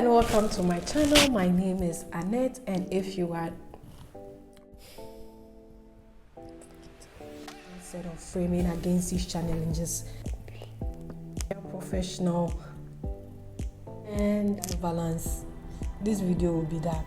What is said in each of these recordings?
and welcome to my channel. My name is Annette, and if you are instead of framing against these challenges, professional and balance, this video will be that.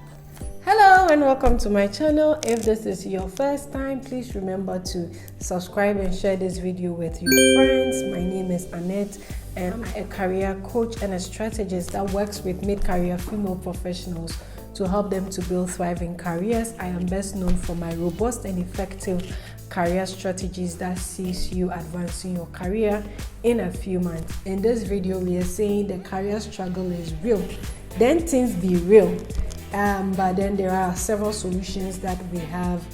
Hello and welcome to my channel. If this is your first time, please remember to subscribe and share this video with your friends. My name is Annette and I'm a career coach and a strategist that works with mid-career female professionals to help them to build thriving careers. I am best known for my robust and effective career strategies that sees you advancing your career in a few months. In this video, we are saying the career struggle is real. Then things be real. But then there are several solutions that we have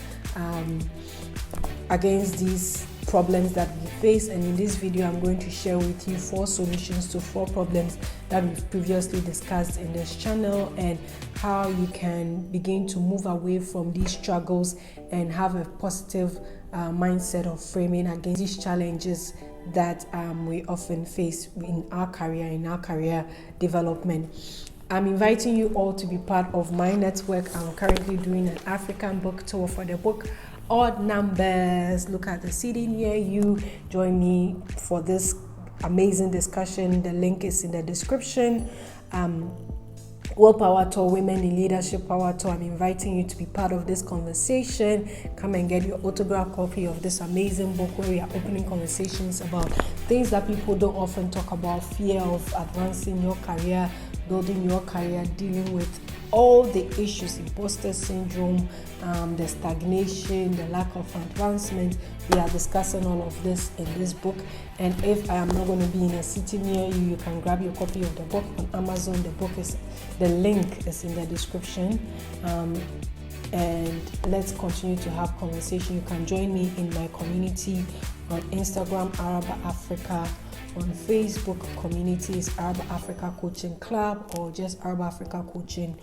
against these problems that we face, and in this video I'm going to share with you 4 solutions to 4 problems that we've previously discussed in this channel, and how you can begin to move away from these struggles and have a positive mindset of framing against these challenges that we often face in our career development. I'm inviting you all to be part of my network. I'm currently doing an African book tour for the book Odd Numbers. Look at the CD near you. Join me for this amazing discussion. The link is in the description. World Power Tour, Women in Leadership Power Tour. I'm inviting you to be part of this conversation. Come and get your autographed copy of this amazing book where we are opening conversations about things that people don't often talk about: fear of advancing your career, building your career, dealing with all the issues, imposter syndrome, the stagnation, the lack of advancement. We are discussing all of this in this book. And if I am not going to be in a city near you, you can grab your copy of the book on Amazon. The link is in the description. And let's continue to have conversation. You can join me in my community on Instagram, Arab Africa. On Facebook, communities Arab Africa Coaching Club, or just Arab Africa Coaching,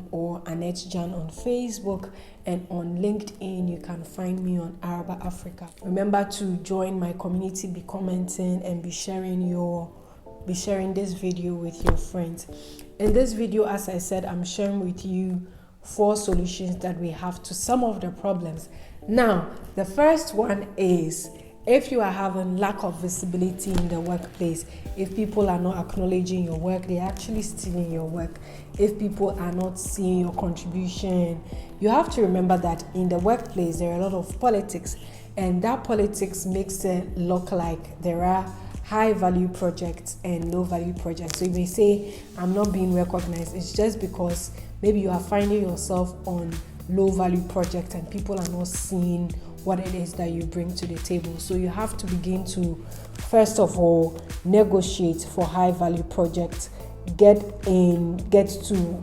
or Annette Jan on Facebook, and on LinkedIn you can find me on Arab Africa. Remember to join my community, be commenting, and be sharing this video with your friends. In this video, as I said, I'm sharing with you 4 solutions that we have to some of the problems. Now, the first one is, if you are having lack of visibility in the workplace, if people are not acknowledging your work, they're actually stealing your work. If people are not seeing your contribution, you have to remember that in the workplace there are a lot of politics, and that politics makes it look like there are high value projects and low value projects. So you may say, I'm not being recognized. It's just because maybe you are finding yourself on low value projects and people are not seeing what it is that you bring to the table. So you have to begin to, first of all, negotiate for high value projects. Get to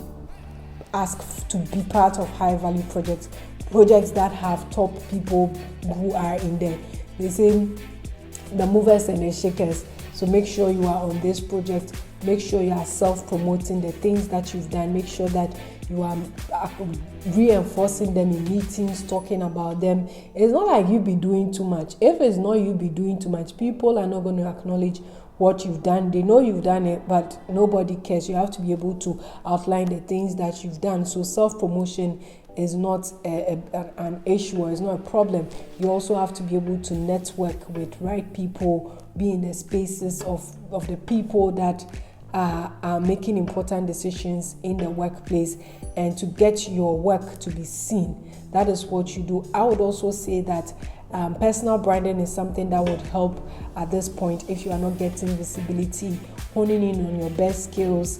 ask to be part of high value projects that have top people who are in there. They say the movers and the shakers. So make sure you are on this project. Make sure you are self-promoting the things that you've done. Make sure that you are reinforcing them in meetings, talking about them. It's not like you be doing too much. If it's not you be doing too much, people are not going to acknowledge what you've done. They know you've done it, but nobody cares. You have to be able to outline the things that you've done. So self-promotion is not an issue, or is not a problem. You also have to be able to network with right people, be in the spaces of the people that are making important decisions in the workplace, and to get your work to be seen. That is what you do. I would also say that personal branding is something that would help at this point if you are not getting visibility, honing in on your best skills,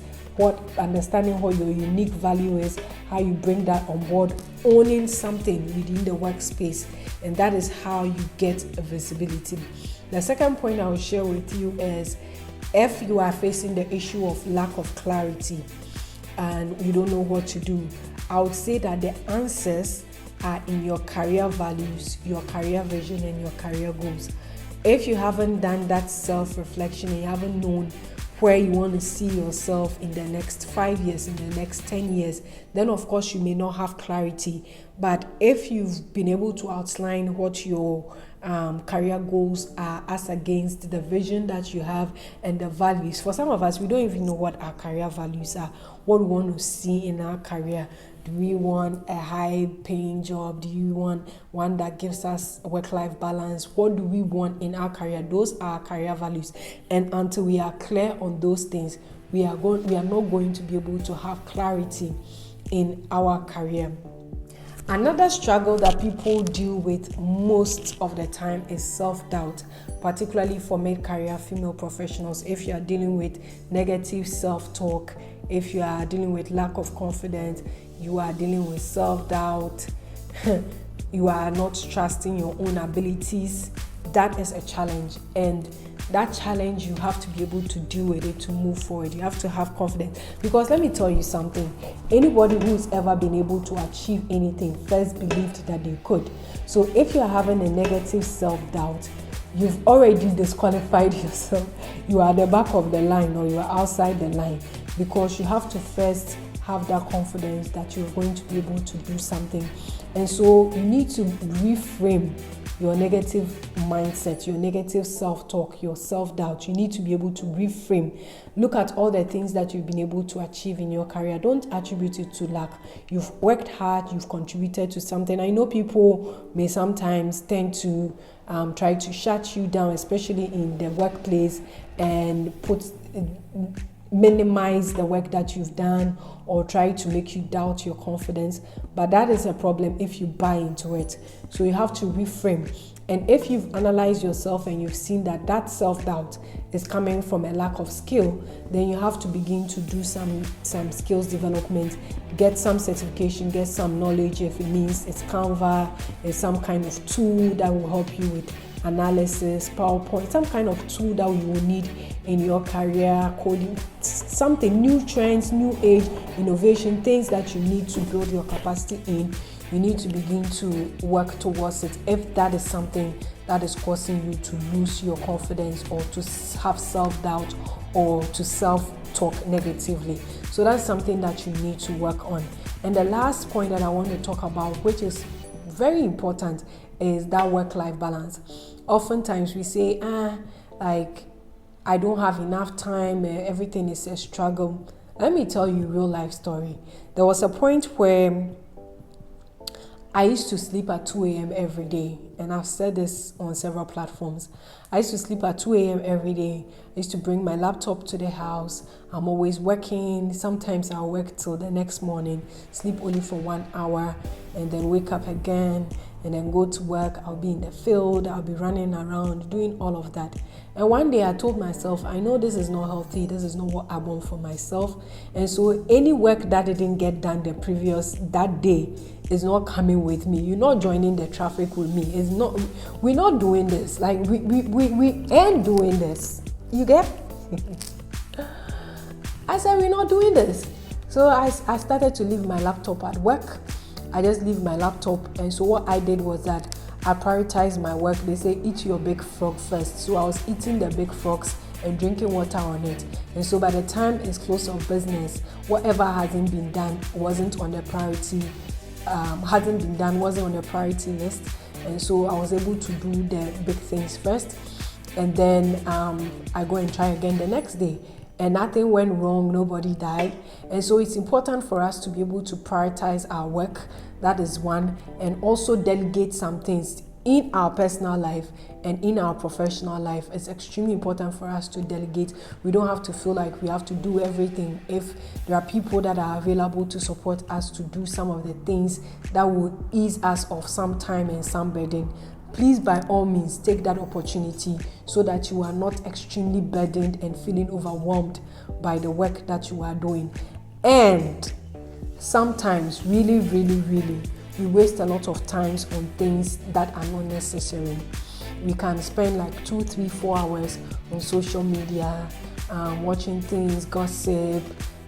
understanding what your unique value is, how you bring that on board, owning something within the workspace, and that is how you get visibility. The second point I will share with you is, if you are facing the issue of lack of clarity and you don't know what to do, I would say that the answers are in your career values, your career vision, and your career goals. If you haven't done that self-reflection and you haven't known where you want to see yourself in the next 5 years, in the next 10 years, then of course you may not have clarity. But if you've been able to outline what your career goals are as against the vision that you have and the values. For some of us, we don't even know what our career values are, what we want to see in our career. Do we want a high paying job? Do you want one that gives us work-life balance? What do we want in our career? Those are our career values. And until we are clear on those things, we are not going to be able to have clarity in our career. Another struggle that people deal with most of the time is self-doubt, particularly for mid-career female professionals. If you are dealing with negative self-talk, if you are dealing with lack of confidence, you are dealing with self-doubt, you are not trusting your own abilities, that is a challenge. And that challenge, you have to be able to deal with it to move forward. You have to have confidence, because let me tell you something, anybody who's ever been able to achieve anything first believed that they could. So if you're having a negative self-doubt, you've already disqualified yourself. You are at the back of the line, or you are outside the line, because you have to first have that confidence that you're going to be able to do something. And so you need to reframe your negative mindset, your negative self-talk, your self-doubt. You need to be able to reframe. Look at all the things that you've been able to achieve in your career. Don't attribute it to lack. You've worked hard, you've contributed to something. I know people may sometimes tend to try to shut you down, especially in the workplace, and minimize the work that you've done, or try to make you doubt your confidence. But that is a problem if you buy into it. So you have to reframe. And if you've analyzed yourself and you've seen that that self-doubt is coming from a lack of skill, then you have to begin to do some skills development, get some certification, get some knowledge. If it means it's Canva, it's some kind of tool that will help you with analysis, PowerPoint, some kind of tool that you will need in your career, coding, something, new trends, new age, innovation, things that you need to build your capacity in. You need to begin to work towards it if that is something that is causing you to lose your confidence, or to have self-doubt, or to self-talk negatively. So that's something that you need to work on. And the last point that I want to talk about, which is very important, is that work-life balance. Oftentimes we say, I don't have enough time, everything is a struggle. Let me tell you a real life story. There was a point where I used to sleep at 2 a.m. every day, and I've said this on several platforms. I used to sleep at 2 a.m. every day. I used to bring my laptop to the house. I'm always working. Sometimes I'll work till the next morning, sleep only for 1 hour, and then wake up again, and then go to work. I'll be in the field. I'll be running around, doing all of that. And one day I told myself, I know this is not healthy. This is not what I want for myself. And so any work that didn't get done that day is not coming with me. You're not joining the traffic with me. It's not. We're not doing this. Like we ain't doing this. You get? I said we're not doing this. So I started to leave my laptop at work. I just leave my laptop, and so what I did was that I prioritized my work. They say eat your big frog first. So I was eating the big frogs and drinking water on it. And so by the time it's close of business, whatever hasn't been done wasn't on the priority list. And so I was able to do the big things first, and then I go and try again the next day. And nothing went wrong, nobody died. And so it's important for us to be able to prioritize our work. That is one. And also delegate some things in our personal life and in our professional life. It's extremely important for us to delegate. We don't have to feel like we have to do everything. If there are people that are available to support us to do some of the things that will ease us of some time and some burden, please, by all means, take that opportunity so that you are not extremely burdened and feeling overwhelmed by the work that you are doing. And sometimes, really, we waste a lot of times on things that are not necessary. We can spend like 2, 3, 4 hours on social media, watching things, gossip,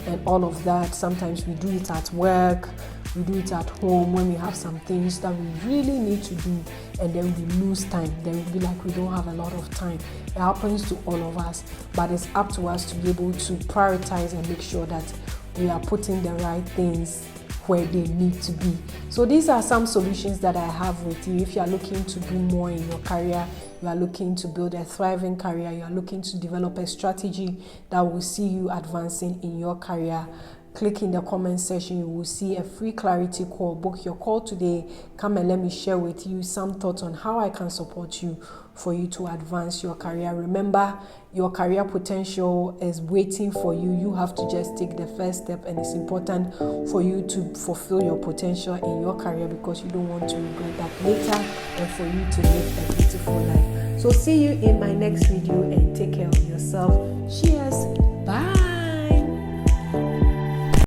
and all of that. Sometimes we do it at work, we do it at home when we have some things that we really need to do, and then we lose time. Then we'll be like we don't have a lot of time. It happens to all of us, but it's up to us to be able to prioritize and make sure that we are putting the right things where they need to be. So these are some solutions that I have with you. If you are looking to do more in your career, you are looking to build a thriving career, you are looking to develop a strategy that will see you advancing in your career, click in the comment section. You will see a free clarity call. Book your call today. Come and let me share with you some thoughts on how I can support you for you to advance your career. Remember, your career potential is waiting for you. You have to just take the first step, and it's important for you to fulfill your potential in your career, because you don't want to regret that later, and for you to live a beautiful life. So see you in my next video, and take care of yourself. Cheers. Bye.